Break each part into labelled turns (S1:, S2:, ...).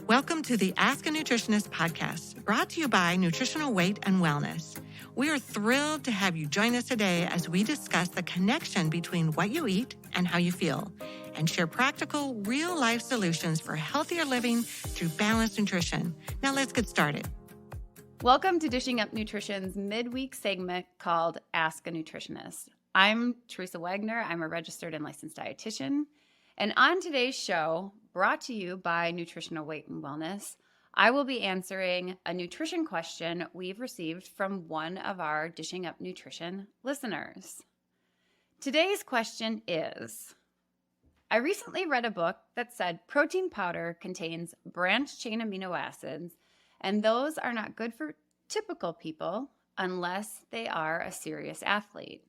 S1: Welcome to the Ask a Nutritionist podcast, brought to you by Nutritional Weight and Wellness. We are thrilled to have you join us today as we discuss the connection between what you eat and how you feel, and share practical, real-life solutions for healthier living through balanced nutrition. Now let's get started.
S2: Welcome to Dishing Up Nutrition's midweek segment called Ask a Nutritionist. I'm Teresa Wagner. I'm a registered and licensed dietitian. And on today's show, brought to you by Nutritional Weight and Wellness, I will be answering a nutrition question we've received from one of our Dishing Up Nutrition listeners. Today's question is, I recently read a book that said protein powder contains branched-chain amino acids, and those are not good for typical people unless they are a serious athlete.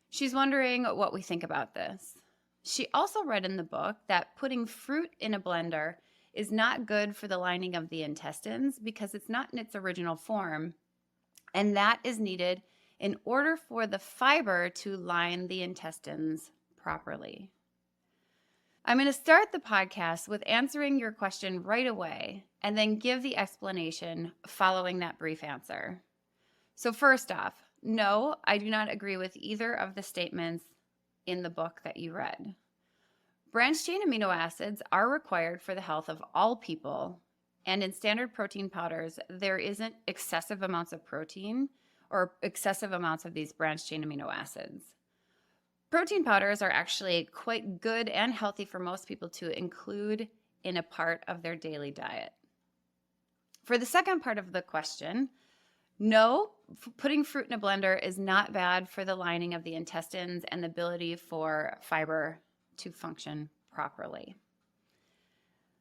S2: She's wondering what we think about this. She also read in the book that putting fruit in a blender is not good for the lining of the intestines because it's not in its original form, and that is needed in order for the fiber to line the intestines properly. I'm going to start the podcast with answering your question right away and then give the explanation following that brief answer. So first off, no, I do not agree with either of the statements in the book that you read. Branched-chain amino acids are required for the health of all people, and in standard protein powders, there isn't excessive amounts of protein or excessive amounts of these branched-chain amino acids. Protein powders are actually quite good and healthy for most people to include in a part of their daily diet. For the second part of the question, no, putting fruit in a blender is not bad for the lining of the intestines and the ability for fiber to function properly.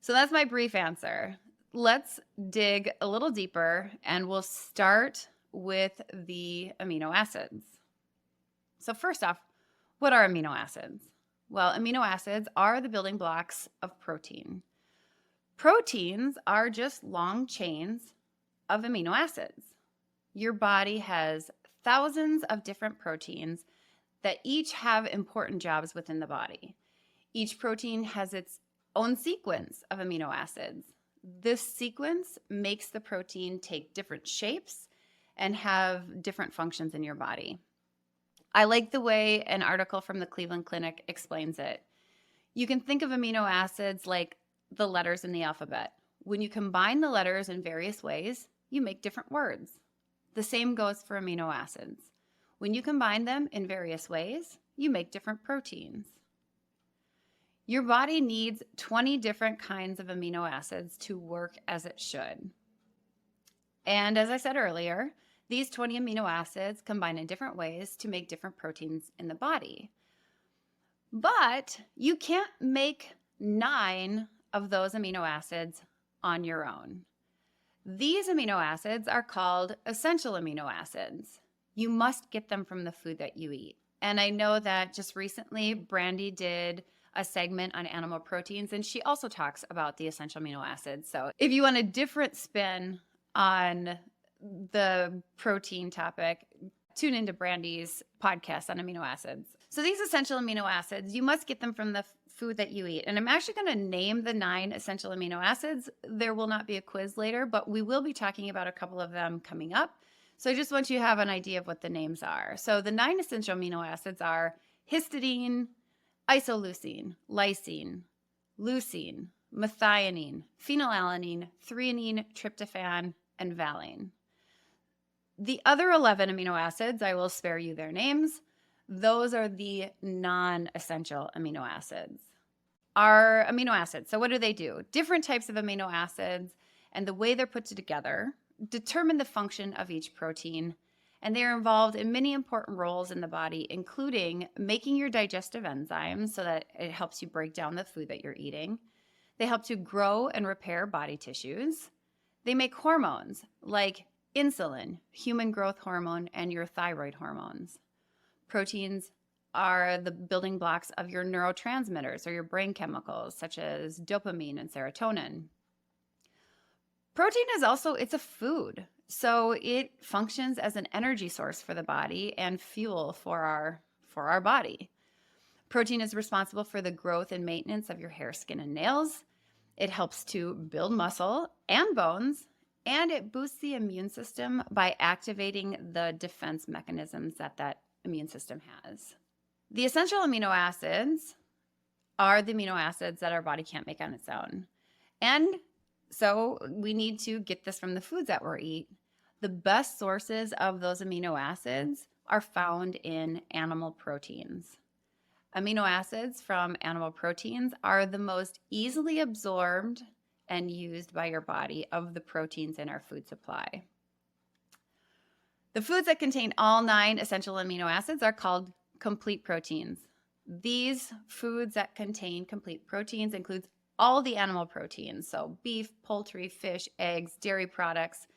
S2: So that's my brief answer. Let's dig a little deeper and we'll start with the amino acids. So first off, what are amino acids? Well, amino acids are the building blocks of protein. Proteins are just long chains of amino acids. Your body has thousands of different proteins that each have important jobs within the body. Each protein has its own sequence of amino acids. This sequence makes the protein take different shapes and have different functions in your body. I like the way an article from the Cleveland Clinic explains it. You can think of amino acids like the letters in the alphabet. When you combine the letters in various ways, you make different words. The same goes for amino acids. When you combine them in various ways, you make different proteins. Your body needs 20 different kinds of amino acids to work as it should. And as I said earlier, these 20 amino acids combine in different ways to make different proteins in the body. But you can't make 9 of those amino acids on your own. These amino acids are called essential amino acids. You must get them from the food that you eat. And I know that just recently, Brandy did a segment on animal proteins, and she also talks about the essential amino acids. So if you want a different spin on the protein topic, tune into Brandy's podcast on amino acids. So these essential amino acids, you must get them from the food that you eat. And I'm actually going to name the 9 essential amino acids. There will not be a quiz later, but we will be talking about a couple of them coming up. So I just want you to have an idea of what the names are. So the 9 essential amino acids are histidine, isoleucine, lysine, leucine, methionine, phenylalanine, threonine, tryptophan, and valine. The other 11 amino acids, I will spare you their names. Those are the non-essential amino acids. Our amino acids, so what do? Different types of amino acids and the way they're put together determine the function of each protein, and they are involved in many important roles in the body, including making your digestive enzymes so that it helps you break down the food that you're eating. They help to grow and repair body tissues. They make hormones like insulin, human growth hormone, and your thyroid hormones. Proteins are the building blocks of your neurotransmitters or your brain chemicals, such as dopamine and serotonin. Protein is also, it's a food. So it functions as an energy source for the body and fuel for our body. Protein is responsible for the growth and maintenance of your hair, skin, and nails. It helps to build muscle and bones, and it boosts the immune system by activating the defense mechanisms that immune system has. The essential amino acids are the amino acids that our body can't make on its own. And so we need to get this from the foods that we eat. The best sources of those amino acids are found in animal proteins. Amino acids from animal proteins are the most easily absorbed and used by your body of the proteins in our food supply. The foods that contain all 9 essential amino acids are called complete proteins. These foods that contain complete proteins include all the animal proteins, so beef, poultry, fish, eggs, dairy products.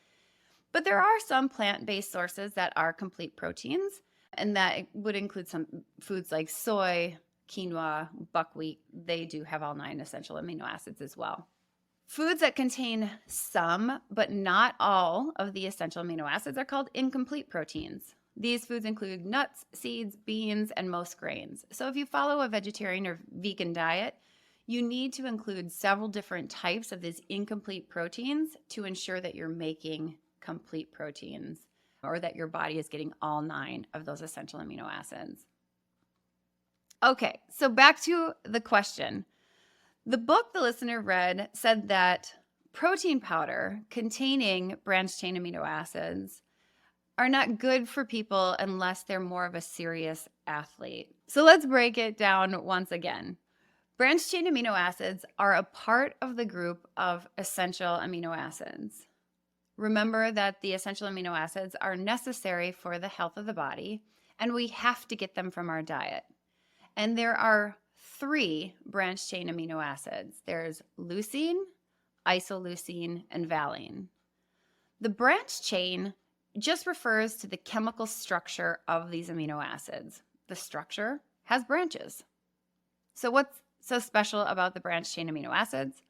S2: But there are some plant-based sources that are complete proteins, and that would include some foods like soy, quinoa, buckwheat. They do have all 9 essential amino acids as well. Foods that contain some, but not all, of the essential amino acids are called incomplete proteins. These foods include nuts, seeds, beans, and most grains. So if you follow a vegetarian or vegan diet, you need to include several different types of these incomplete proteins to ensure that you're making complete proteins, or that your body is getting all 9 of those essential amino acids. Okay, so back to the question. The book the listener read said that protein powder containing branched chain amino acids are not good for people unless they're more of a serious athlete. So let's break it down once again. Branched chain amino acids are a part of the group of essential amino acids. Remember that the essential amino acids are necessary for the health of the body, and we have to get them from our diet. And there are 3 branched chain amino acids. There's leucine, isoleucine, and valine. The branched chain just refers to the chemical structure of these amino acids. The structure has branches. So what's so special about the branched chain amino acids?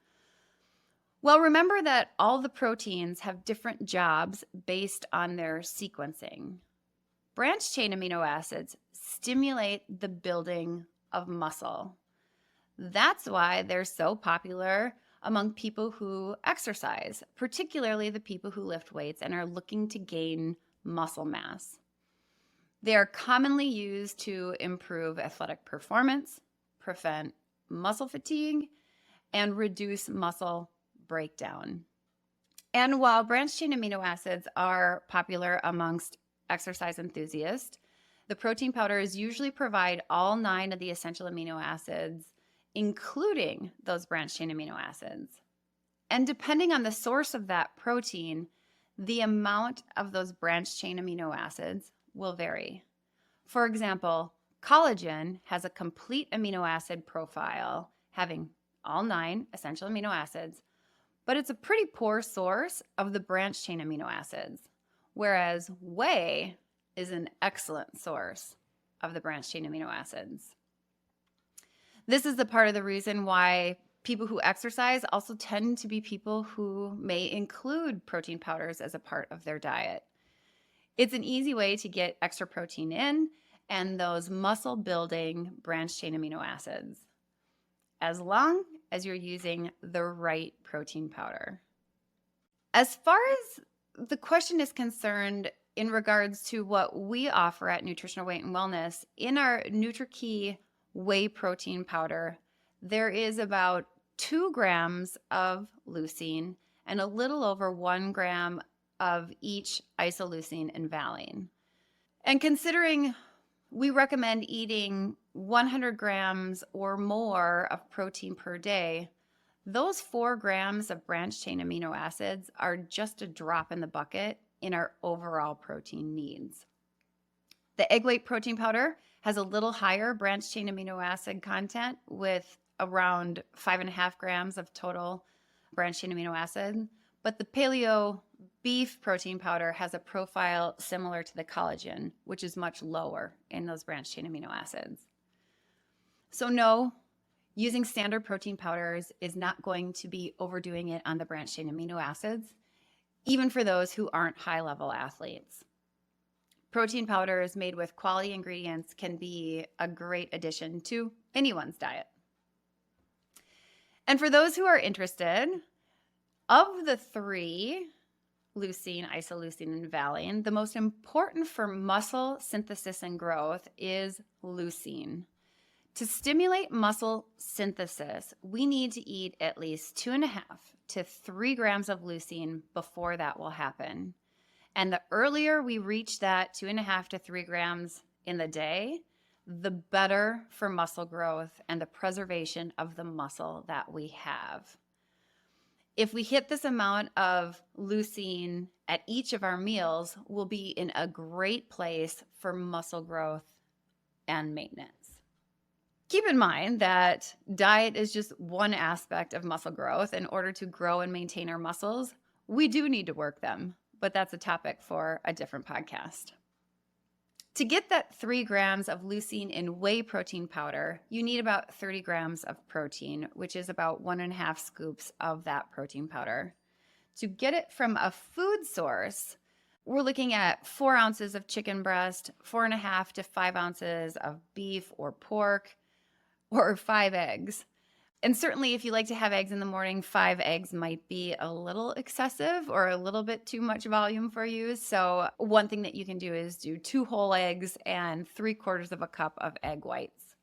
S2: Well, remember that all the proteins have different jobs based on their sequencing. Branched chain amino acids stimulate the building of muscle. That's why they're so popular among people who exercise, particularly the people who lift weights and are looking to gain muscle mass. They are commonly used to improve athletic performance, prevent muscle fatigue, and reduce muscle breakdown. And while branched chain amino acids are popular amongst exercise enthusiasts, the protein powders usually provide all 9 of the essential amino acids, including those branched chain amino acids. And depending on the source of that protein, the amount of those branched chain amino acids will vary. For example, collagen has a complete amino acid profile, having all 9 essential amino acids, but it's a pretty poor source of the branched chain amino acids, whereas whey is an excellent source of the branched chain amino acids. This is the part of the reason why people who exercise also tend to be people who may include protein powders as a part of their diet. It's an easy way to get extra protein in and those muscle building branched chain amino acids, as long as you're using the right protein powder. As far as the question is concerned in regards to what we offer at Nutritional Weight and Wellness, in our NutriKey whey protein powder, there is about 2 grams of leucine and a little over 1 gram of each isoleucine and valine. And considering we recommend eating 100 grams or more of protein per day, those 4 grams of branched chain amino acids are just a drop in the bucket in our overall protein needs. The egg white protein powder has a little higher branched chain amino acid content with around 5.5 grams of total branched chain amino acid, but the paleo beef protein powder has a profile similar to the collagen, which is much lower in those branched chain amino acids. So no, using standard protein powders is not going to be overdoing it on the branched chain amino acids, even for those who aren't high-level athletes. Protein powders made with quality ingredients can be a great addition to anyone's diet. And for those who are interested, of the three, leucine, isoleucine, and valine, the most important for muscle synthesis and growth is leucine. To stimulate muscle synthesis, we need to eat at least 2.5 to 3 grams of leucine before that will happen. And the earlier we reach that 2.5 to 3 grams in the day, the better for muscle growth and the preservation of the muscle that we have. If we hit this amount of leucine at each of our meals, we'll be in a great place for muscle growth and maintenance. Keep in mind that diet is just one aspect of muscle growth. In order to grow and maintain our muscles, we do need to work them, but that's a topic for a different podcast. To get that 3 grams of leucine in whey protein powder, you need about 30 grams of protein, which is about 1.5 scoops of that protein powder. To get it from a food source, we're looking at 4 ounces of chicken breast, 4.5 to 5 ounces of beef or pork, or 5 eggs. And certainly if you like to have eggs in the morning, 5 eggs might be a little excessive or a little bit too much volume for you. So one thing that you can do is do 2 whole eggs and 3/4 of a cup of egg whites.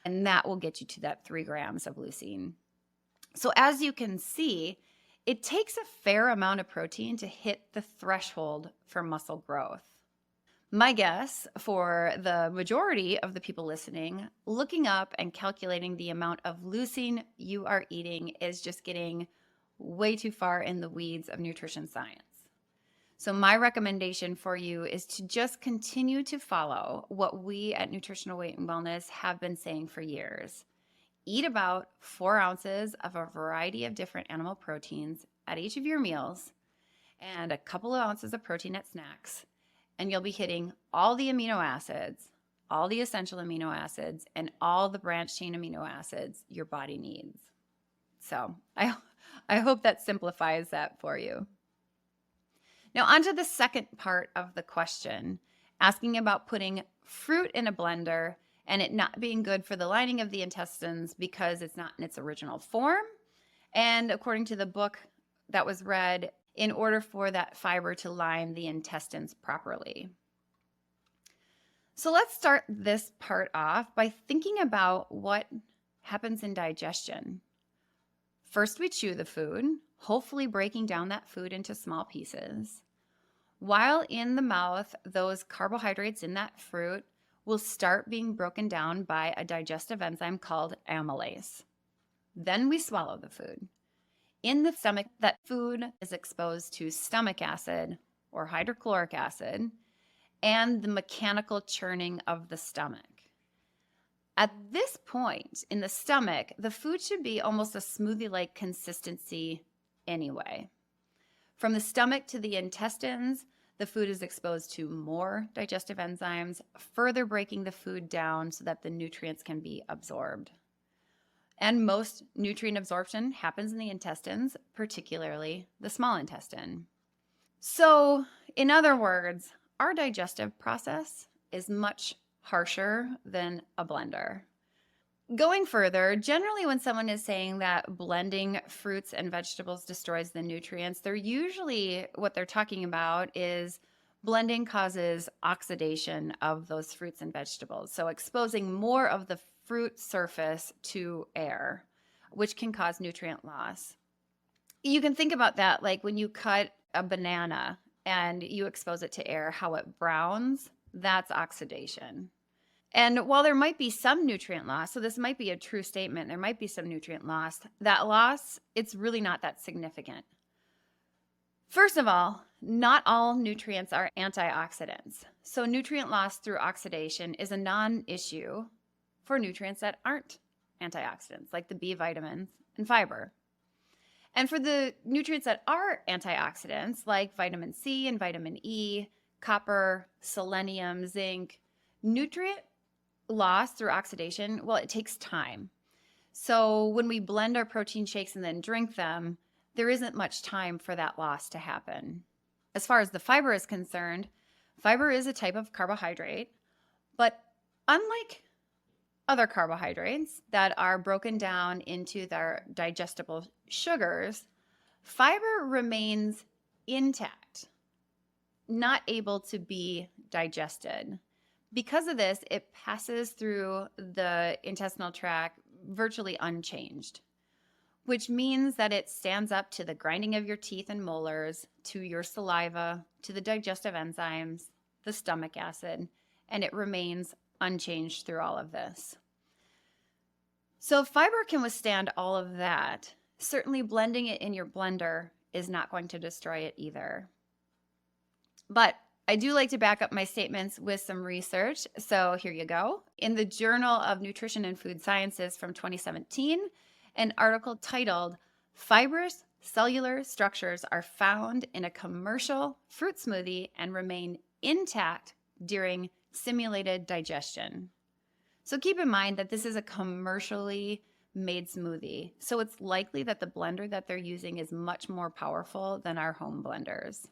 S2: And that will get you to that 3 grams of leucine. So as you can see, it takes a fair amount of protein to hit the threshold for muscle growth. My guess for the majority of the people listening, looking up and calculating the amount of leucine you are eating is just getting way too far in the weeds of nutrition science. So my recommendation for you is to just continue to follow what we at Nutritional Weight and Wellness have been saying for years. Eat about 4 ounces of a variety of different animal proteins at each of your meals and a couple of ounces of protein at snacks. And you'll be hitting all the amino acids, all the essential amino acids, and all the branched chain amino acids your body needs. So I hope that simplifies that for you. Now on to the second part of the question, asking about putting fruit in a blender and it not being good for the lining of the intestines because it's not in its original form. And according to the book that was read, in order for that fiber to line the intestines properly. So let's start this part off by thinking about what happens in digestion. First, we chew the food, hopefully breaking down that food into small pieces. While in the mouth, those carbohydrates in that fruit will start being broken down by a digestive enzyme called amylase. Then we swallow the food. In the stomach, that food is exposed to stomach acid or hydrochloric acid and the mechanical churning of the stomach. At this point in the stomach, the food should be almost a smoothie-like consistency anyway. From the stomach to the intestines, the food is exposed to more digestive enzymes, further breaking the food down so that the nutrients can be absorbed. And most nutrient absorption happens in the intestines, particularly the small intestine. So, in other words, our digestive process is much harsher than a blender. Going further, generally when someone is saying that blending fruits and vegetables destroys the nutrients, what they're talking about is blending causes oxidation of those fruits and vegetables. So exposing more of the fruit surface to air, which can cause nutrient loss. You can think about that like when you cut a banana and you expose it to air, how it browns, that's oxidation. And while there might be some nutrient loss, so this might be a true statement, there might be some nutrient loss, that loss, it's really not that significant. First of all, not all nutrients are antioxidants. So nutrient loss through oxidation is a non-issue for nutrients that aren't antioxidants, like the B vitamins and fiber. And for the nutrients that are antioxidants, like vitamin C and vitamin E, copper, selenium, zinc, nutrient loss through oxidation, well, it takes time. So when we blend our protein shakes and then drink them, there isn't much time for that loss to happen. As far as the fiber is concerned, fiber is a type of carbohydrate, but unlike other carbohydrates that are broken down into their digestible sugars, fiber remains intact, not able to be digested. Because of this, it passes through the intestinal tract virtually unchanged, which means that it stands up to the grinding of your teeth and molars, to your saliva, to the digestive enzymes, the stomach acid, and it remains unchanged through all of this. So if fiber can withstand all of that, certainly blending it in your blender is not going to destroy it either. But I do like to back up my statements with some research. So here you go. In the Journal of Nutrition and Food Sciences from 2017, an article titled "Fibrous Cellular Structures Are Found in a Commercial Fruit Smoothie and Remain Intact During Simulated Digestion." So keep in mind that this is a commercially made smoothie. So it's likely that the blender that they're using is much more powerful than our home blenders.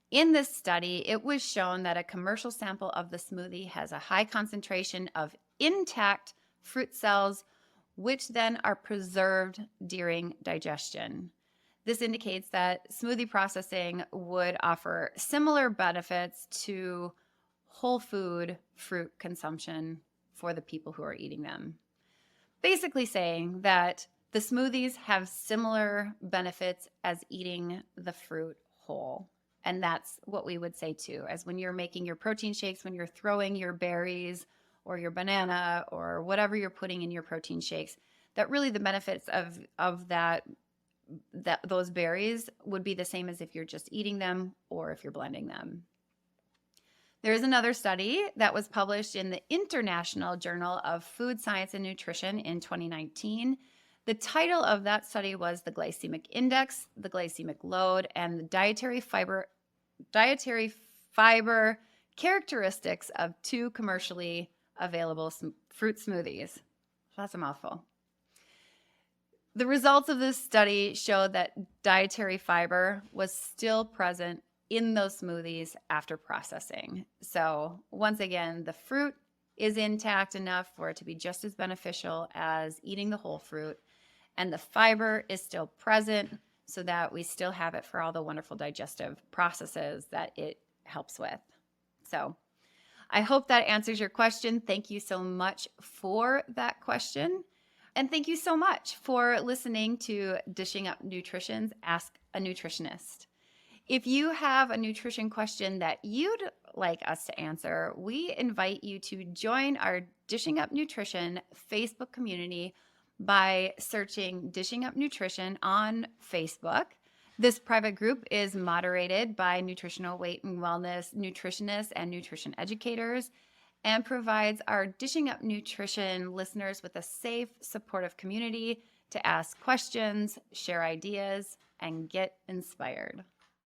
S2: In this study, it was shown that a commercial sample of the smoothie has a high concentration of intact fruit cells, which then are preserved during digestion. This indicates that smoothie processing would offer similar benefits to whole food fruit consumption for the people who are eating them. Basically saying that the smoothies have similar benefits as eating the fruit whole. And that's what we would say too, as when you're making your protein shakes, when you're throwing your berries or your banana or whatever you're putting in your protein shakes, that really the benefits of those berries would be the same as if you're just eating them or if you're blending them. There is another study that was published in the International Journal of Food Science and Nutrition in 2019. The title of that study was "The Glycemic Index, the Glycemic Load, and the Dietary Fiber Characteristics of Two Commercially Available Fruit Smoothies." That's a mouthful. The results of this study showed that dietary fiber was still present in those smoothies after processing. So once again, the fruit is intact enough for it to be just as beneficial as eating the whole fruit, and the fiber is still present so that we still have it for all the wonderful digestive processes that it helps with. So I hope that answers your question. Thank you so much for that question. And thank you so much for listening to Dishing Up Nutrition's Ask a Nutritionist. If you have a nutrition question that you'd like us to answer, we invite you to join our Dishing Up Nutrition Facebook community by searching Dishing Up Nutrition on Facebook. This private group is moderated by nutritional weight and wellness nutritionists and nutrition educators and provides our Dishing Up Nutrition listeners with a safe, supportive community to ask questions, share ideas, and get inspired.